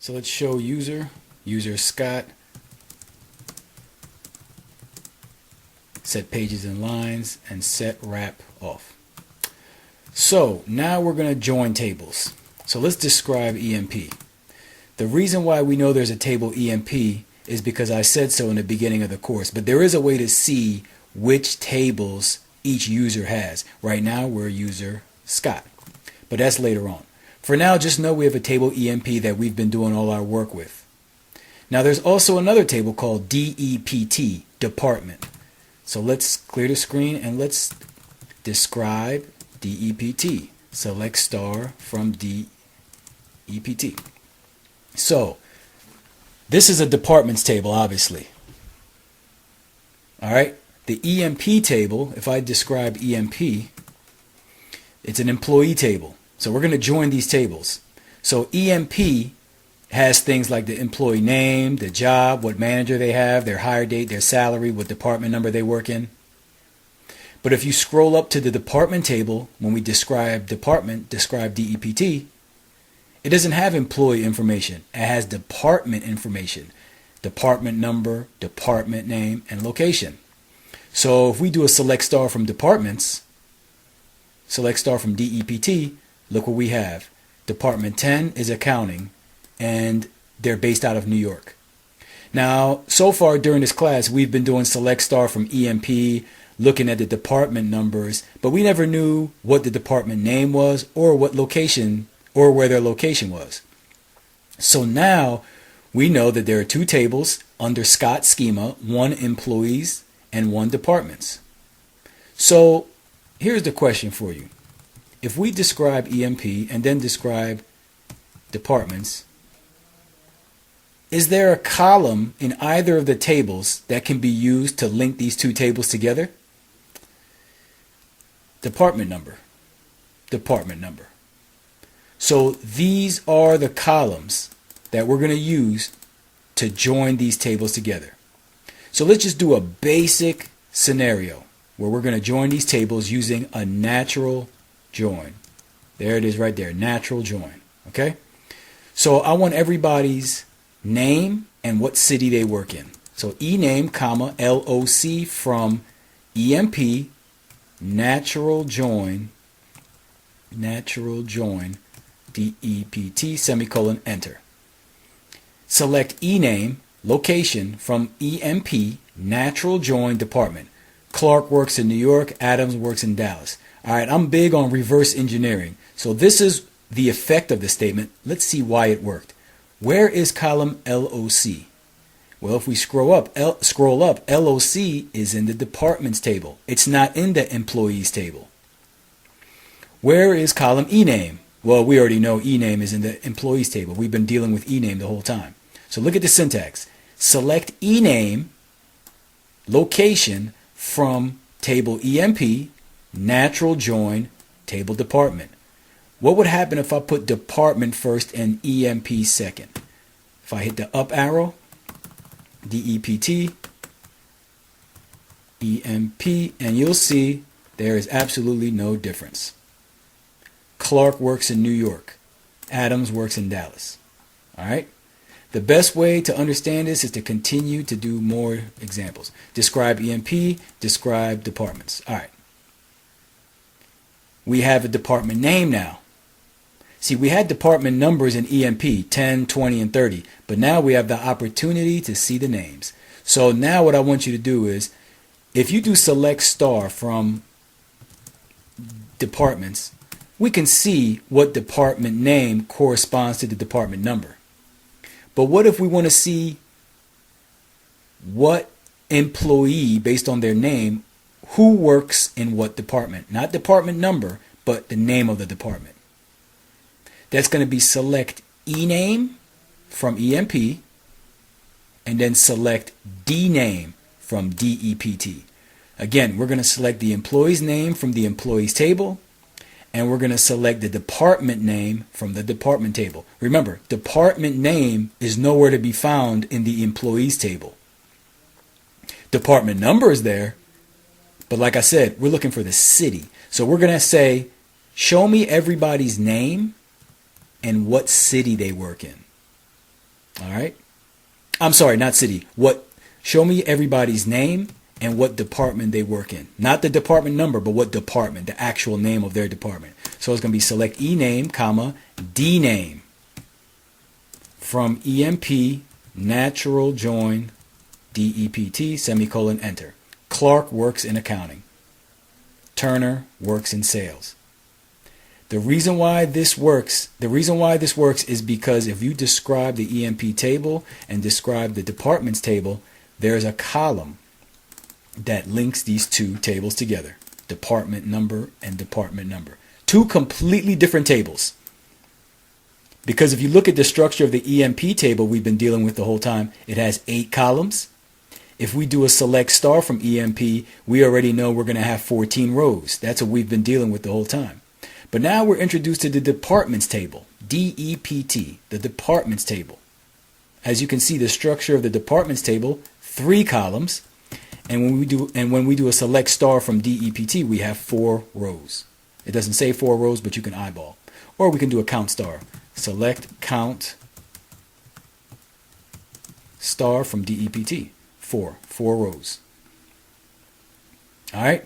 So let's show user Scott, set pages and lines, and set wrap off. So now we're going to join tables. So let's describe EMP. The reason why we know there's a table EMP is because I said so in the beginning of the course, but there is a way to see which tables each user has. Right now we're user Scott, but that's later on. For now, just know we have a table EMP that we've been doing all our work with. Now there's also another table called DEPT, department. So let's clear the screen and let's describe DEPT. Select star from DEPT. So this is a departments table, obviously. All right. The EMP table, if I describe EMP, it's an employee table. So we're going to join these tables. So EMP has things like the employee name, the job, what manager they have, their hire date, their salary, what department number they work in. But if you scroll up to the department table, when we describe department, describe DEPT, it doesn't have employee information. It has department information, department number, department name, and location. So if we do a select star from departments, select star from DEPT, look what we have. Department 10 is accounting, and they're based out of New York. Now, so far during this class, we've been doing select star from EMP, looking at the department numbers, but we never knew what the department name was or what location or where their location was. So now we know that there are two tables under Scott schema, one employees and one departments. So here's the question for you. If we describe EMP and then describe departments, is there a column in either of the tables that can be used to link these two tables together? Department number. Department number. So these are the columns that we're going to use to join these tables together. So let's just do a basic scenario where we're going to join these tables using a natural join. There it is right there, natural join. Okay? So I want everybody's name and what city they work in. So ename, comma, LOC from EMP, natural join, DEPT, semicolon, enter. Select ename, location from EMP, natural join, department. Clark works in New York, Adams works in Dallas. All right, I'm big on reverse engineering. So this is the effect of the statement. Let's see why it worked. Where is column LOC? Well, if we scroll up, LOC is in the departments table. It's not in the employees table. Where is column ename? Well, we already know ename is in the employees table. We've been dealing with ename the whole time. So look at the syntax. Select ename, location from table EMP, natural join, table department. What would happen if I put department first and EMP second? If I hit the up arrow, DEPT, EMP, and you'll see there is absolutely no difference. Clark works in New York. Adams works in Dallas. All right? The best way to understand this is to continue to do more examples. Describe EMP, describe departments. All right. We have a department name now. See, we had department numbers in EMP, 10, 20, and 30, but now we have the opportunity to see the names. So now what I want you to do is, if you do select star from departments, we can see what department name corresponds to the department number. But what if we want to see what employee, based on their name, who works in what department? Not department number, but the name of the department. That's going to be select ename from EMP and then select dname from DEPT. Again, we're going to select the employee's name from the employees table, and we're going to select the department name from the department table. Remember, department name is nowhere to be found in the employees table. Department number is there, but like I said, we're looking for the city. So we're going to say, show me everybody's name and what city they work in. All right. I'm sorry, not city. Show me everybody's name and what department they work in. Not the department number, but what department, the actual name of their department. So it's going to be select E name, comma, D name from EMP, natural join, DEPT, semicolon, enter. Clark works in accounting. Turner works in sales. The reason why this works is because if you describe the EMP table and describe the departments table, there's a column that links these two tables together. Department number and department number. Two completely different tables. Because if you look at the structure of the EMP table we've been dealing with the whole time, it has 8 columns. If we do a select star from EMP, we already know we're going to have 14 rows. That's what we've been dealing with the whole time. But now we're introduced to the departments table, DEPT, the departments table. As you can see, the structure of the departments table, 3 columns. And when we do a select star from DEPT, we have 4 rows. It doesn't say 4 rows, but you can eyeball. Or we can do a count star. Select count star from DEPT. 4 rows. All right.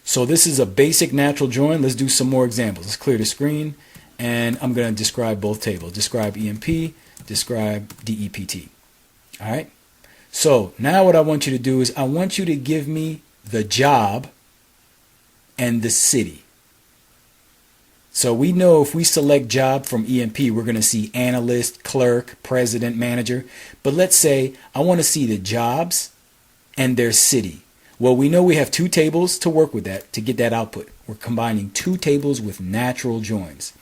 So this is a basic natural join. Let's do some more examples. Let's clear the screen, and I'm going to describe both tables. Describe EMP, describe DEPT. All right. So now what I want you to do is I want you to give me the job and the city. So we know if we select job from EMP, we're going to see analyst, clerk, president, manager. But let's say I want to see the jobs and their city. Well, we know we have 2 tables to work with that to get that output. We're combining 2 tables with natural joins.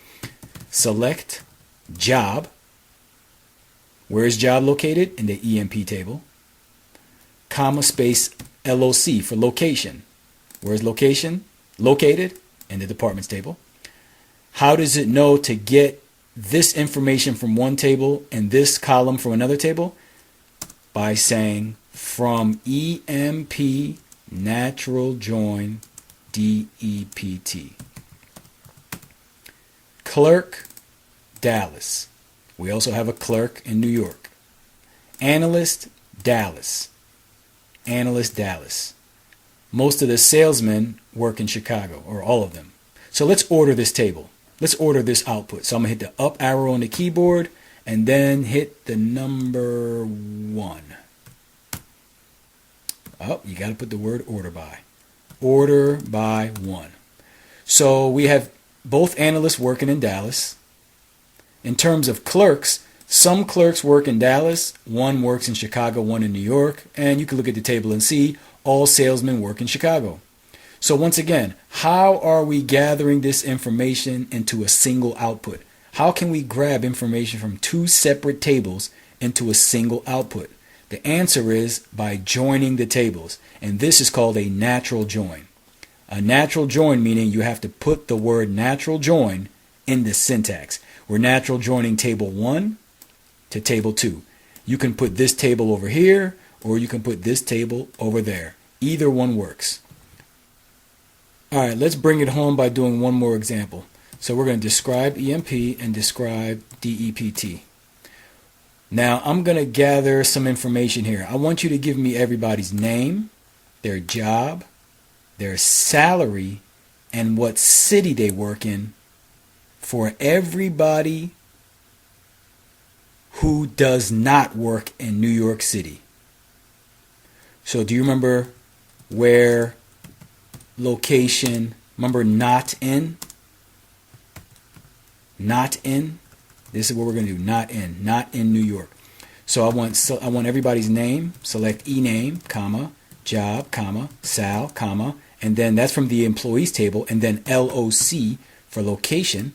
Select job. Where is job located? In the EMP table. Comma space LOC for location. Where is location? Located in the departments table. How does it know to get this information from one table and this column from another table? By saying from EMP natural join DEPT. Clerk, Dallas. We also have a clerk in New York. Analyst, Dallas. Analyst, Dallas. Most of the salesmen work in Chicago, or all of them. So let's order this table. Let's order this output. So I'm going to hit the up arrow on the keyboard and then hit the number 1. Oh, you got to put the word order by. Order by 1. So we have both analysts working in Dallas. In terms of clerks, some clerks work in Dallas, 1 works in Chicago, 1 in New York, and you can look at the table and see all salesmen work in Chicago. So once again, how are we gathering this information into a single output? How can we grab information from 2 separate tables into a single output? The answer is by joining the tables, and this is called a natural join. A natural join meaning you have to put the word natural join in the syntax. We're natural joining table 1 to table 2. You can put this table over here, or you can put this table over there. Either one works. All right, let's bring it home by doing one more example. So we're going to describe EMP and describe DEPT. Now I'm going to gather some information here. I want you to give me everybody's name, their job, their salary, and what city they work in for everybody who does not work in New York City. So do you remember where location, remember not in? Not in. This is what we're going to do. Not in New York. So I want everybody's name. Select E name, comma, job, comma, sal, comma, and then that's from the employees table, and then LOC for location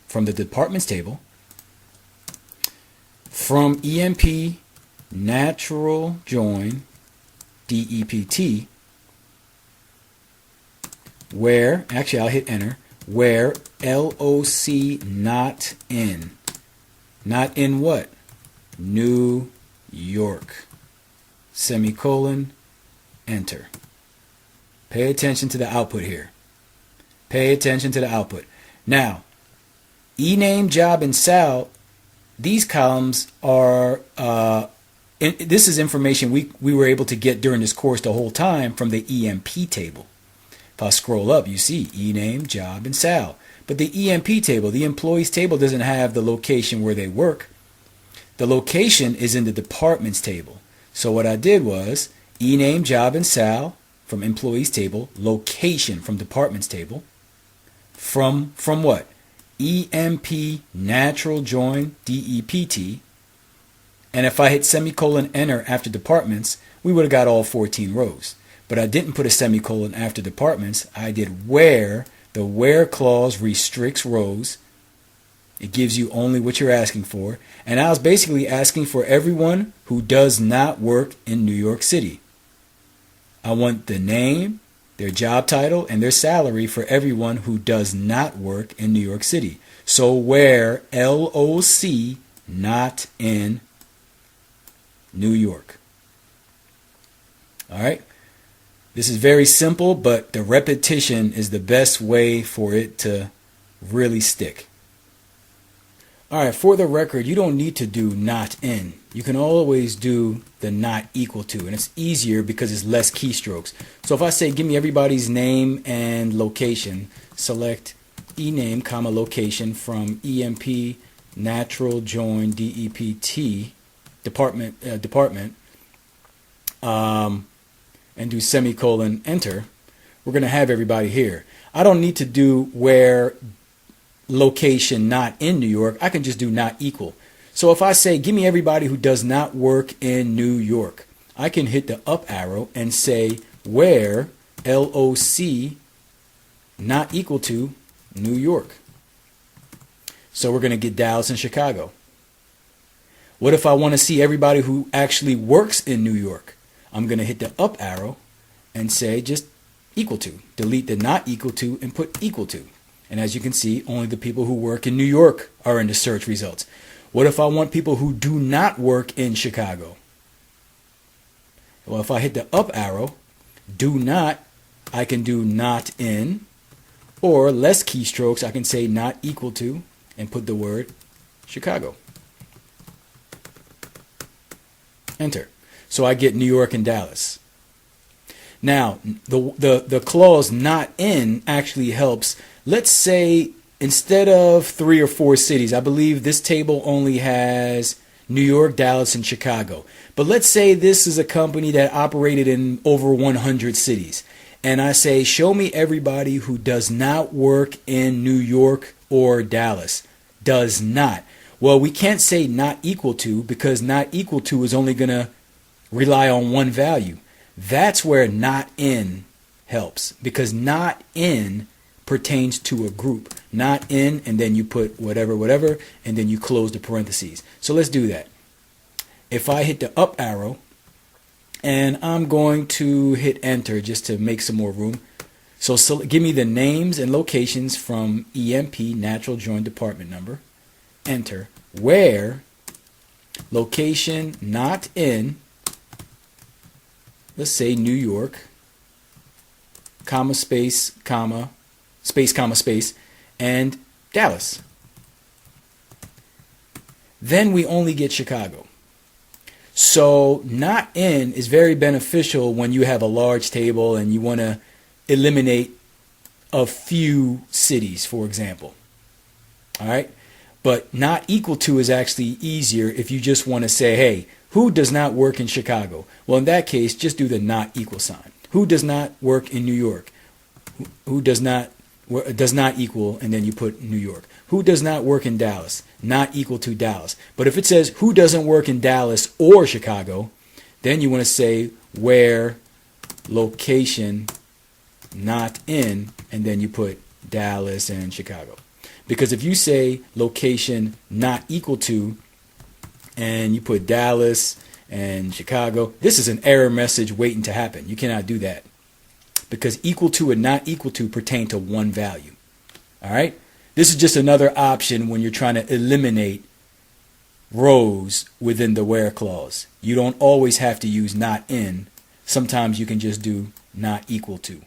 from the departments table. From EMP natural join DEPT, where, actually I'll hit enter, where LOC not in. Not in what? New York. Semicolon, enter. Pay attention to the output here. Pay attention to the output. Now, E name, job, and sal these columns are, this is information we were able to get during this course the whole time from the EMP table. If I scroll up, you see e-name, job, and sal. But the EMP table, the employees table, doesn't have the location where they work. The location is in the departments table. So what I did was e-name, job, and sal from employees table, location from departments table, from what? EMP natural join DEPT. And if I hit semicolon enter after departments, we would have got all 14 rows. But I didn't put a semicolon after departments. I did where. The where clause restricts rows. It gives you only what you're asking for. And I was basically asking for everyone who does not work in New York City. I want the name, their job title, and their salary for everyone who does not work in New York City. So where LOC, not in New York. All right. This is very simple, but the repetition is the best way for it to really stick. All right, for the record, you don't need to do not in. You can always do the not equal to, and it's easier because it's less keystrokes. So if I say give me everybody's name and location, select ename, comma, location from EMP natural join DEPT department and do semicolon enter, we're going to have everybody here. I don't need to do where location not in New York. I can just do not equal. So if I say give me everybody who does not work in New York, I can hit the up arrow and say where LOC not equal to New York. So we're going to get Dallas and Chicago. What if I want to see everybody who actually works in New York? I'm going to hit the up arrow and say just equal to. Delete the not equal to and put equal to. And as you can see, only the people who work in New York are in the search results. What if I want people who do not work in Chicago? Well, if I hit the up arrow, do not, I can do not in, or less keystrokes, I can say not equal to and put the word Chicago. Enter. So I get New York and Dallas. Now, the clause not in actually helps. Let's say instead of 3 or 4 cities, I believe this table only has New York, Dallas, and Chicago. But let's say this is a company that operated in over 100 cities. And I say, show me everybody who does not work in New York or Dallas. Does not. Well, we can't say not equal to because not equal to is only going to rely on one value. That's where not in helps, because not in pertains to a group. Not in, and then you put whatever, whatever, and then you close the parentheses. So let's do that. If I hit the up arrow, and I'm going to hit enter just to make some more room. So give me the names and locations from EMP, natural join department number. Enter. Where location not in, let's say New York, comma, space, comma, space, comma, space, and Dallas. Then we only get Chicago. So not in is very beneficial when you have a large table and you want to eliminate a few cities, for example. All right? But not equal to is actually easier if you just want to say, hey, who does not work in Chicago? Well, in that case, just do the not equal sign. Who does not work in New York? Who does not equal, and then you put New York. Who does not work in Dallas? Not equal to Dallas. But if it says who doesn't work in Dallas or Chicago, then you want to say where location not in, and then you put Dallas and Chicago. Because if you say location not equal to, and you put Dallas and Chicago, this is an error message waiting to happen. You cannot do that. Because equal to and not equal to pertain to one value. All right? This is just another option when you're trying to eliminate rows within the where clause. You don't always have to use not in. Sometimes you can just do not equal to.